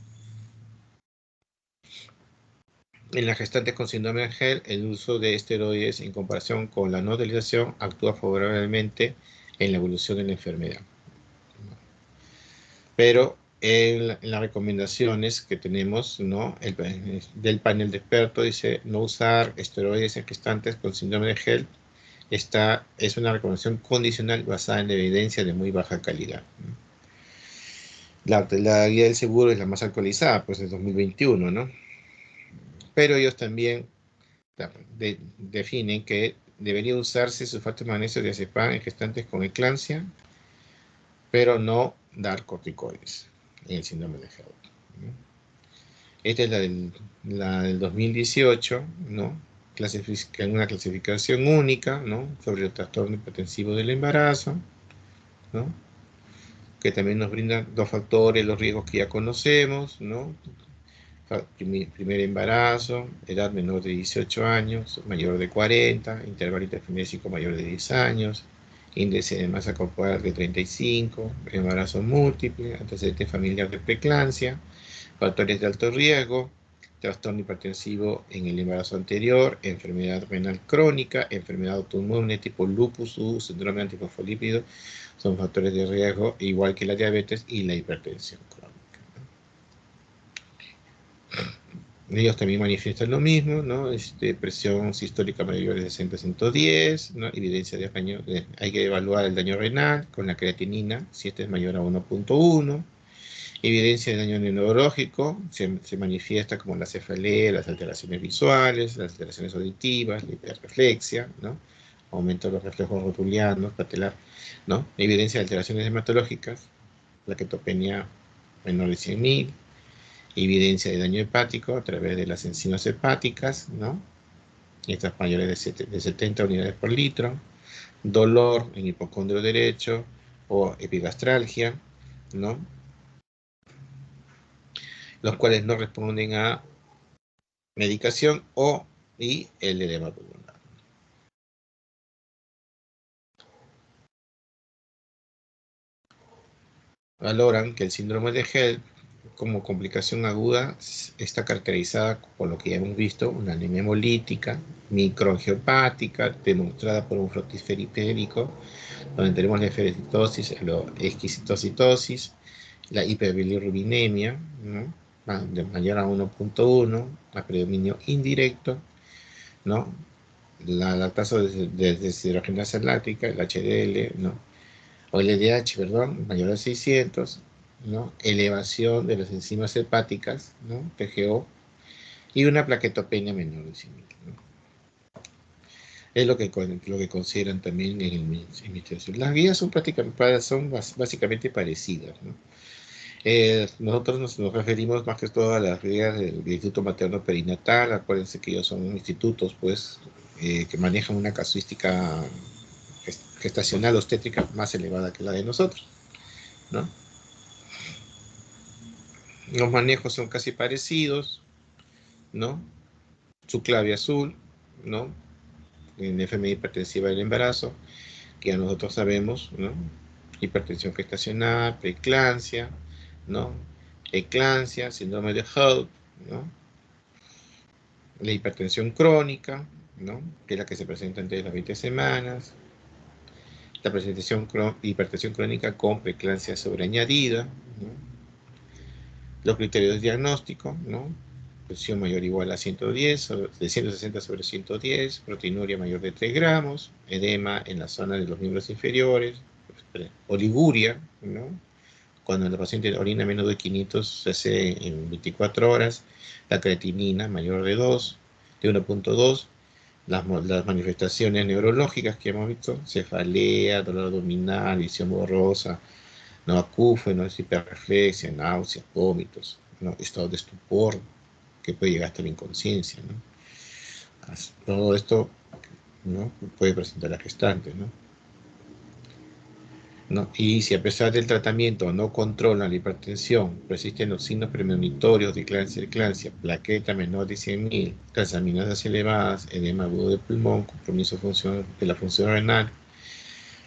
En las gestantes con síndrome de Hell, el uso de esteroides en comparación con la no utilización actúa favorablemente en la evolución de la enfermedad. Pero en las recomendaciones que tenemos, ¿no? Del panel de expertos dice no usar esteroides en gestantes con síndrome de Hell. Esta es una recomendación condicional basada en la evidencia de muy baja calidad. La guía del seguro es la más actualizada, pues es 2021, ¿no? Pero ellos también definen que debería usarse sulfato de magnesio de diazepam en gestantes con eclampsia, pero no dar corticoides en el síndrome de Hell, ¿no? Esta es la del 2018, ¿no? Una clasificación única, ¿no? Sobre el trastorno hipertensivo del embarazo, ¿no? Que también nos brindan 2 factores, los riesgos que ya conocemos, ¿no? Primer embarazo, edad menor de 18 años, mayor de 40, intervalo interfinésico mayor de 10 años, índice de masa corporal de 35, embarazo múltiple, antecedente familiar de preeclampsia, factores de alto riesgo, trastorno hipertensivo en el embarazo anterior, enfermedad renal crónica, enfermedad autoinmune tipo lupus u síndrome antifosfolípido, son factores de riesgo igual que la diabetes y la hipertensión crónica. Ellos también manifiestan lo mismo, ¿no? Presión sistólica mayor de 60-110, ¿no? Evidencia de daño, hay que evaluar el daño renal con la creatinina, si este es mayor a 1.1. Evidencia de daño neurológico, se manifiesta como la cefalea, las alteraciones visuales, las alteraciones auditivas, la hiperreflexia, ¿no? Aumento de los reflejos rotulianos, patelar, ¿no? Evidencia de alteraciones hematológicas, plaquetopenia menor de 100.000, evidencia de daño hepático a través de las enzimas hepáticas, ¿no? Estas mayores de 70 unidades por litro, dolor en hipocondrio derecho o epigastralgia, ¿no? Los cuales no responden a medicación y el edema pulmonar. Valoran que el síndrome de HELLP como complicación aguda está caracterizada por lo que ya hemos visto, una anemia hemolítica, microangiopática, demostrada por un frotis periférico, donde tenemos la eferocitosis, la exquisitocitosis, la hiperbilirrubinemia, ¿no? De mayor a 1.1, a predominio indirecto, ¿no? La tasa de deshidrogenasa láctica, el HDL, ¿no? O el LDH, perdón, mayor a 600, ¿no? Elevación de las enzimas hepáticas, ¿no? PGO, y una plaquetopenia menor de 100.000, ¿no? Es lo que consideran también en el Ministerio de Salud. Las guías son básicamente parecidas, ¿no? Nosotros nos referimos más que todo a las guías del Instituto Materno Perinatal. Acuérdense que ellos son institutos, pues, que manejan una casuística gestacional obstétrica más elevada que la de nosotros, ¿no? Los manejos son casi parecidos, ¿no? Su clave azul, ¿no? En enfermedad hipertensiva del embarazo, que ya nosotros sabemos, ¿no? Hipertensión gestacional, preeclampsia, ¿no? Eclampsia, síndrome de HELLP, ¿no? La hipertensión crónica, ¿no? Que es la que se presenta antes de las 20 semanas. La hipertensión crónica con preeclampsia sobreañadida, ¿no? Los criterios de diagnóstico, ¿no? Presión mayor o igual a 110, de 160 sobre 110, proteinuria mayor de 3 gramos, edema en la zona de los miembros inferiores, oliguria, ¿no? Cuando la paciente orina menos de 500 cc en 24 horas, la creatinina mayor de 1.2, las manifestaciones neurológicas que hemos visto, cefalea, dolor abdominal, visión borrosa, no acúfenos, hiperreflexia, náuseas, vómitos, ¿no? Estado de estupor, que puede llegar hasta la inconsciencia, ¿no? Todo esto, ¿no? Puede presentar la gestante, ¿no? ¿No? Y si a pesar del tratamiento no controlan la hipertensión, persisten los signos premonitorios de eclampsia, plaqueta menor de 100.000, transaminasas elevadas, edema agudo del pulmón, compromiso de la función renal,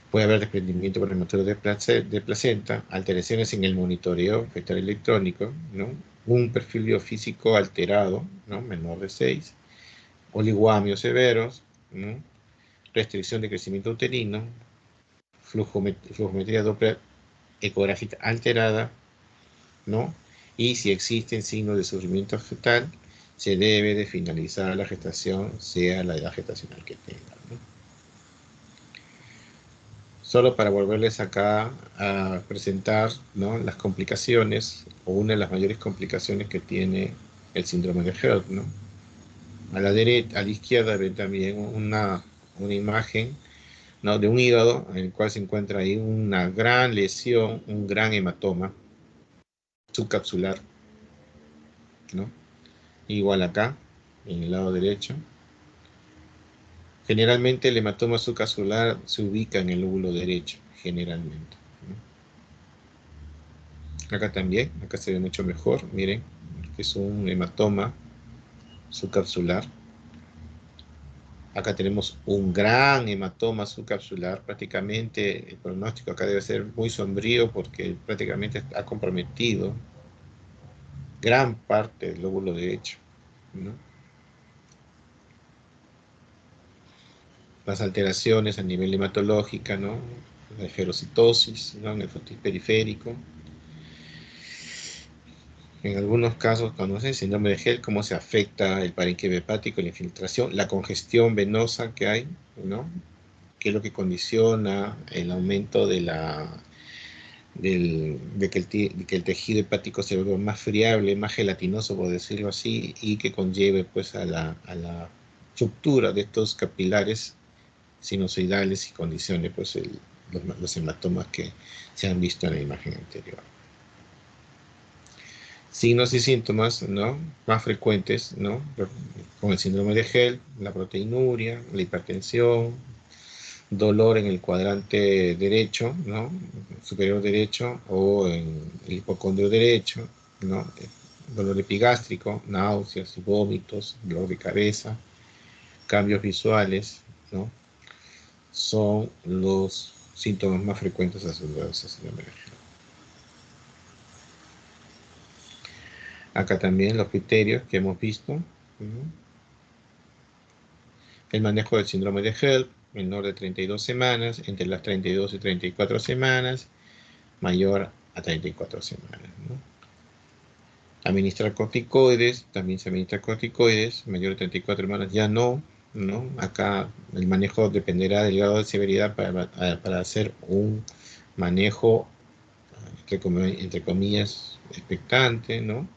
puede haber desprendimiento prematuro de placenta, alteraciones en el monitoreo fetal electrónico, ¿no? Un perfil biofísico alterado, ¿no? Menor de 6, oliguamios severos, ¿no? Restricción de crecimiento uterino, flujometría Doppler ecográfica alterada, ¿no? Y si existen signos de sufrimiento fetal, se debe de finalizar la gestación, sea la edad gestacional que tenga, ¿no? Solo para volverles acá a presentar, ¿no? Las complicaciones, o una de las mayores complicaciones que tiene el síndrome de HELLP, ¿no? A la izquierda ven también una imagen, ¿no? De un hígado en el cual se encuentra ahí una gran lesión, un gran hematoma subcapsular, ¿no? Igual acá, en el lado derecho. Generalmente el hematoma subcapsular se ubica en el lóbulo derecho, generalmente, ¿no? Acá también, acá se ve mucho mejor, miren, que es un hematoma subcapsular. Acá tenemos un gran hematoma subcapsular. Prácticamente el pronóstico acá debe ser muy sombrío porque prácticamente está comprometido gran parte del lóbulo derecho, ¿no? Las alteraciones a nivel hematológica, ¿no? La esferocitosis, ¿no? En el fotis periférico. En algunos casos conocen síndrome de Hell, cómo se afecta el parénquima hepático, la infiltración, la congestión venosa que hay, ¿no? Que es lo que condiciona el aumento de que el tejido hepático se vuelva más friable, más gelatinoso, por decirlo así, y que conlleve pues a la ruptura de estos capilares sinusoidales y condicione pues los hematomas que se han visto en la imagen anterior. Signos y síntomas, ¿no? Más frecuentes, ¿no? Con el síndrome de Hell, la proteinuria, la hipertensión, dolor en el cuadrante derecho, ¿no? Superior derecho o en el hipocondrio derecho, ¿no? Dolor epigástrico, náuseas y vómitos, dolor de cabeza, cambios visuales, ¿no? Son los síntomas más frecuentes asociados a síndrome de Hell. Acá también los criterios que hemos visto, ¿no? El manejo del síndrome de Hell, menor de 32 semanas, entre las 32 y 34 semanas, mayor a 34 semanas, ¿no? Administrar corticoides, también se administra corticoides, mayor de 34 semanas ya no, ¿no? Acá el manejo dependerá del grado de severidad para hacer un manejo, entre comillas, expectante, ¿no?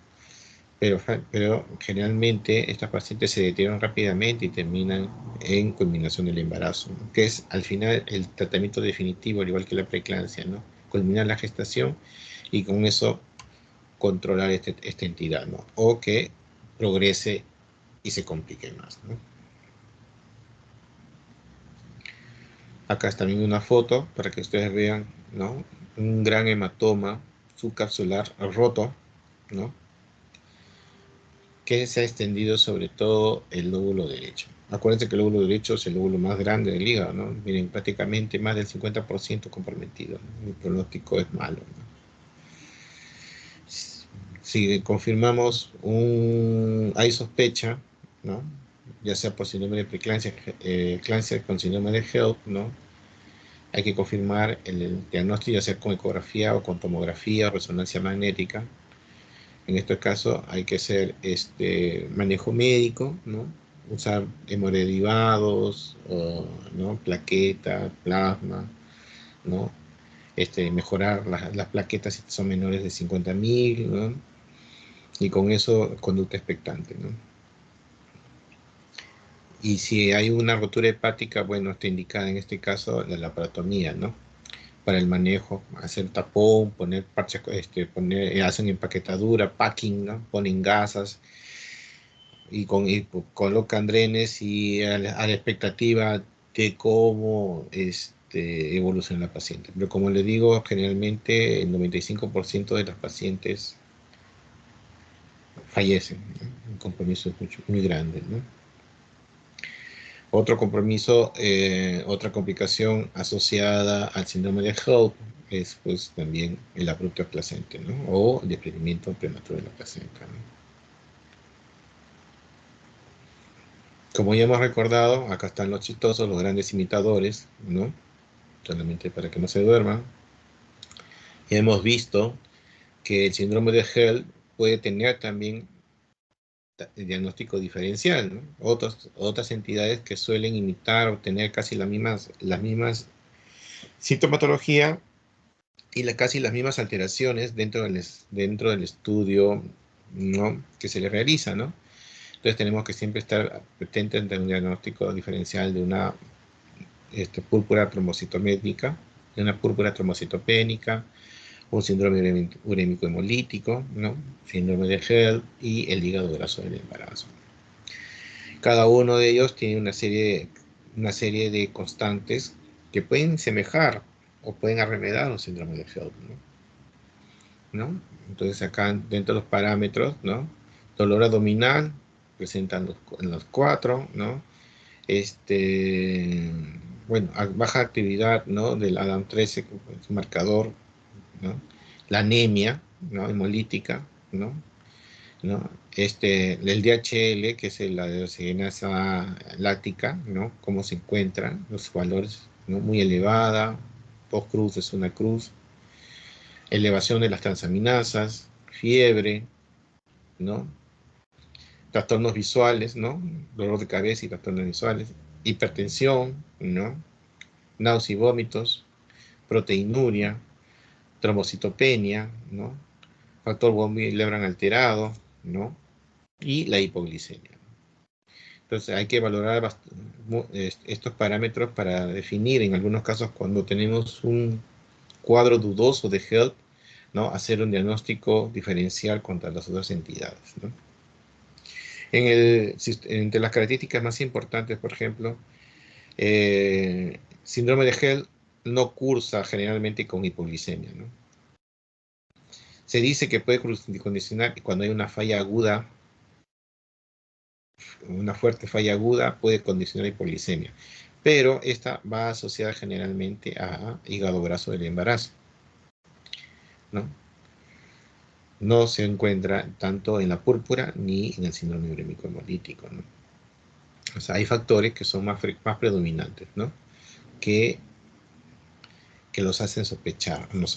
Pero generalmente estas pacientes se deterioran rápidamente y terminan en culminación del embarazo, ¿no? Que es al final el tratamiento definitivo, al igual que la preeclampsia, ¿no? Culminar la gestación y con eso controlar esta entidad, ¿no? O que progrese y se complique más, ¿no? Acá está también una foto para que ustedes vean, ¿no? Un gran hematoma subcapsular roto, ¿no? Que se ha extendido sobre todo el lóbulo derecho. Acuérdense que el lóbulo derecho es el lóbulo más grande del hígado, ¿no? Miren, prácticamente más del 50% comprometido, ¿no? El pronóstico es malo, ¿no? Si confirmamos hay sospecha, ¿no? Ya sea por síndrome de preeclampsia, eclampsia con síndrome de HELLP, ¿no? Hay que confirmar el diagnóstico, ya sea con ecografía o con tomografía o resonancia magnética. En este caso hay que hacer manejo médico, ¿no? Usar hemoderivados, ¿no? Plaquetas, plasma, ¿no? Mejorar las plaquetas si son menores de 50.000, ¿no? Y con eso conducta expectante, ¿no? Y si hay una rotura hepática, bueno, está indicada en este caso la laparotomía, ¿no? Para el manejo, hacer tapón, poner parches, hacen empaquetadura, packing, ¿no? Ponen gasas y colocan drenes y a la expectativa de cómo evoluciona la paciente. Pero como le digo, generalmente el 95% de las pacientes fallecen, ¿no? Un compromiso es muy grande, ¿no? Otro compromiso, otra complicación asociada al síndrome de HELP es pues también el abrupto placente, ¿no? O el desprendimiento prematuro de la placenta, ¿no? Como ya hemos recordado, acá están los chistosos, los grandes imitadores, ¿no? Solamente para que no se duerman. Ya hemos visto que el síndrome de HELP puede tener también el diagnóstico diferencial, ¿no? Otras entidades que suelen imitar o tener casi las mismas sintomatología y casi las mismas alteraciones dentro del estudio, ¿no? Que se le realiza, ¿no? Entonces tenemos que siempre estar atentos ante un diagnóstico diferencial de una púrpura trombocitométrica, de una púrpura trombocitopénica, un síndrome urémico hemolítico, ¿no? Síndrome de HELP y el hígado graso del embarazo. Cada uno de ellos tiene una serie de constantes que pueden semejar o pueden arremedar un síndrome de HELP, ¿no? Entonces acá dentro de los parámetros, ¿no? Dolor abdominal, presentan en los cuatro, ¿no? Bueno, baja actividad, ¿no? Del ADAM13, que es un marcador, ¿no? La anemia, ¿no? Hemolítica, ¿no? ¿No? El DHL, que es la desoxigenasa láctica, ¿no? Cómo se encuentran los valores, ¿no? Muy elevada, post-cruz es una cruz, elevación de las transaminasas, fiebre, ¿no? Trastornos visuales, ¿no? Dolor de cabeza y trastornos visuales, hipertensión, ¿no? Náuseas y vómitos, proteinuria, trombocitopenia, ¿no? Factor von Willebrand alterado, ¿no? Y la hipoglicemia. Entonces hay que valorar estos parámetros para definir en algunos casos cuando tenemos un cuadro dudoso de HELP, ¿no? Hacer un diagnóstico diferencial contra las otras entidades, ¿no? Entre las características más importantes, por ejemplo, síndrome de HELP no cursa generalmente con hipoglicemia, ¿no? Se dice que puede condicionar cuando hay una falla aguda, una fuerte falla aguda puede condicionar hipoglicemia, pero esta va asociada generalmente a hígado graso del embarazo, ¿no? No se encuentra tanto en la púrpura ni en el síndrome urémico hemolítico, ¿no? O sea, hay factores que son más predominantes, ¿no? Que los hacen sospechar, nos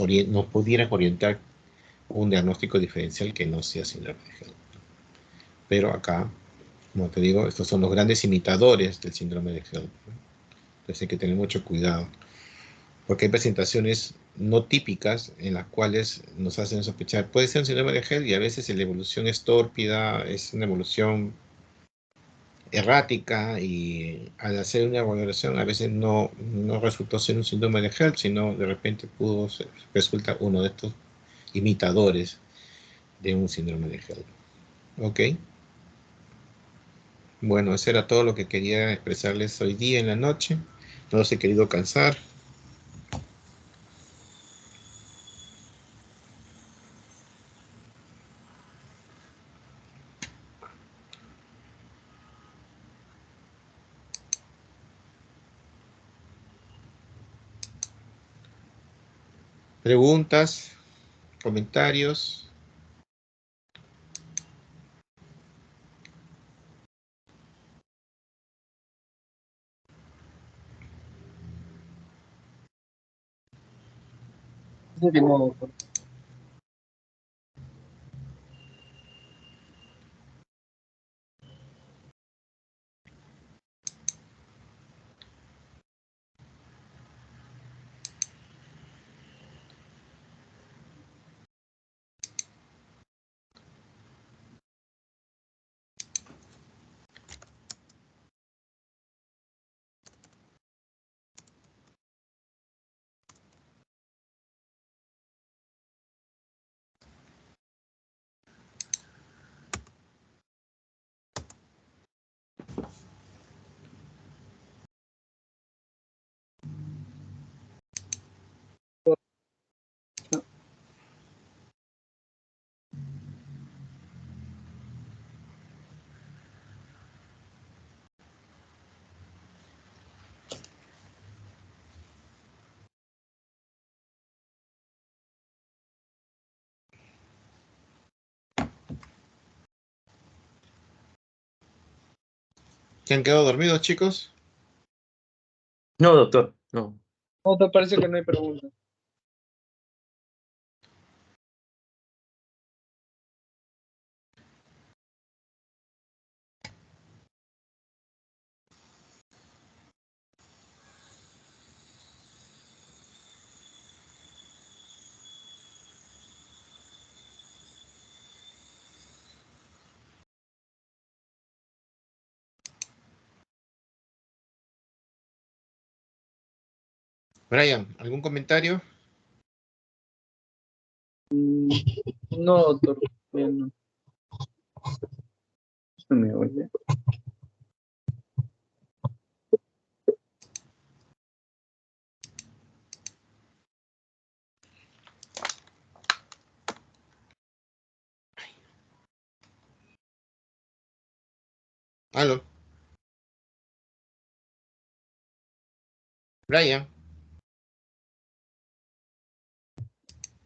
pudieran orientar un diagnóstico diferencial que no sea síndrome de HELP. Pero acá, como te digo, estos son los grandes imitadores del síndrome de HELP, ¿no? Entonces hay que tener mucho cuidado, porque hay presentaciones no típicas en las cuales nos hacen sospechar. Puede ser un síndrome de HELP y a veces la evolución es tórpida, es una evolución errática y al hacer una valoración a veces no resultó ser un síndrome de HELP, sino de repente resulta uno de estos imitadores de un síndrome de HELP. ¿Ok? Bueno, eso era todo lo que quería expresarles hoy día en la noche. No los he querido cansar. Preguntas, comentarios. De modo, doctor. ¿Se han quedado dormidos, chicos? No, doctor, no. Doctor, parece que no hay preguntas. Brian, ¿algún comentario? No, doctor. No. No me oye. Aló. Brian.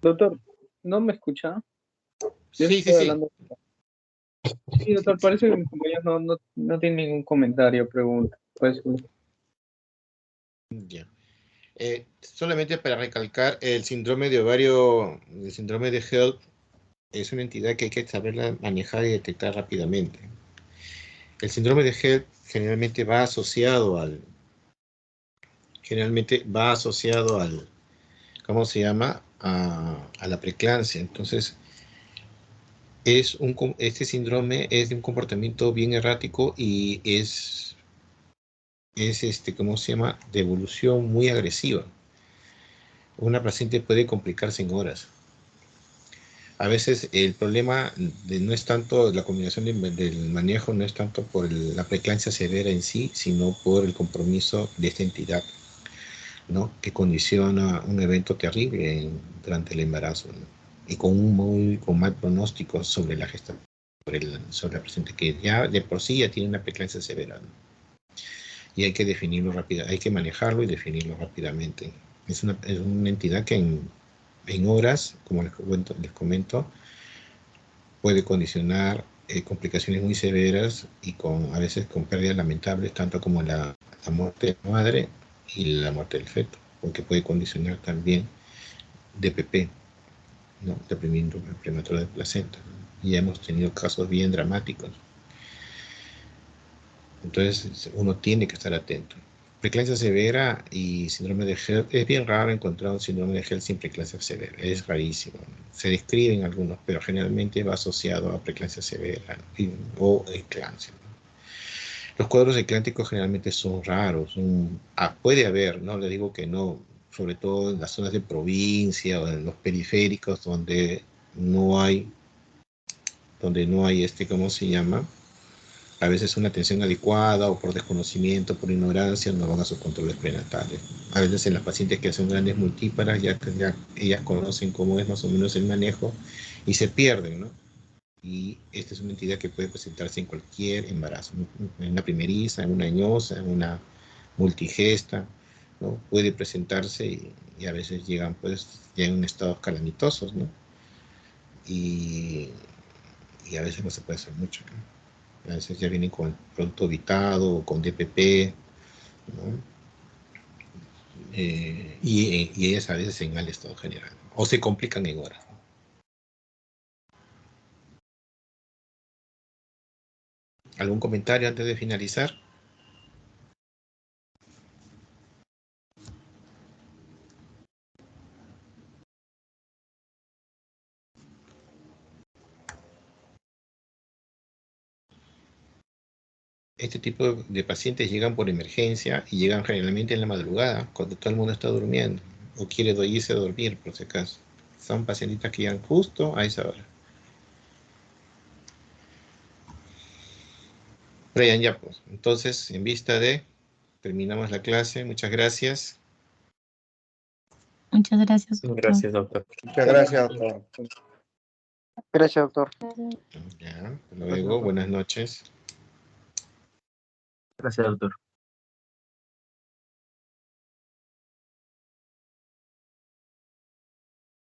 Doctor, ¿no me escucha? Yo Sí, estoy sí. hablando. Sí, doctor, parece que mi compañero no tiene ningún comentario, pregunta. Pues, Ya. Solamente para recalcar, el síndrome de ovario, el síndrome de HELP, es una entidad que hay que saberla manejar y detectar rápidamente. El síndrome de HELP generalmente va asociado al, ¿cómo se llama? A la preeclampsia. Entonces, este síndrome es de un comportamiento bien errático y es ¿cómo se llama? De evolución muy agresiva. Una paciente puede complicarse en horas. A veces el problema no es tanto la combinación del manejo, no es tanto por la preeclampsia severa en sí, sino por el compromiso de esta entidad, ¿no? Que condiciona un evento terrible durante el embarazo, ¿no? Y con mal pronóstico sobre la gestación, sobre la paciente que ya de por sí ya tiene una preeclampsia severa, ¿no? Y hay que definirlo rápido, hay que manejarlo y definirlo rápidamente. Es una entidad que en horas, como les comento, puede condicionar complicaciones muy severas y a veces con pérdidas lamentables, tanto como la muerte de la madre y la muerte del feto, porque puede condicionar también DPP, ¿no? Deprimimiento prematuro de placenta, ¿no? Y hemos tenido casos bien dramáticos. Entonces uno tiene que estar atento. Preeclampsia severa y síndrome de HELP, es bien raro encontrar un síndrome de HELP sin preeclampsia severa, es rarísimo. Se describen algunos, pero generalmente va asociado a preeclampsia severa, ¿no? O eclampsia. Los cuadros eclánticos generalmente son raros, puede haber, no le digo que no, sobre todo en las zonas de provincia o en los periféricos donde no hay, ¿cómo se llama? A veces una atención adecuada o por desconocimiento, por ignorancia, no van a sus controles prenatales. A veces en las pacientes que son grandes multíparas, ya ellas conocen cómo es más o menos el manejo y se pierden, ¿no? Y esta es una entidad que puede presentarse en cualquier embarazo, en una primeriza, en una añosa, en una multigesta, ¿no? Puede presentarse y a veces llegan pues ya en estados calamitosos, ¿no? Y a veces no se puede hacer mucho, ¿no? A veces ya vienen con producto evitado o con DPP, ¿no? Y ellas a veces en mal estado general, o se complican en horas, ¿no? ¿Algún comentario antes de finalizar? Este tipo de pacientes llegan por emergencia y llegan generalmente en la madrugada, cuando todo el mundo está durmiendo, o quiere irse a dormir, por si acaso. Son pacientitas que llegan justo a esa hora. Brian, ya pues. Entonces, en vista de, terminamos la clase. Muchas gracias. Muchas gracias, doctor. Gracias, doctor. Muchas gracias, doctor. Gracias, doctor. Ya, hasta luego. Buenas noches. Gracias, doctor.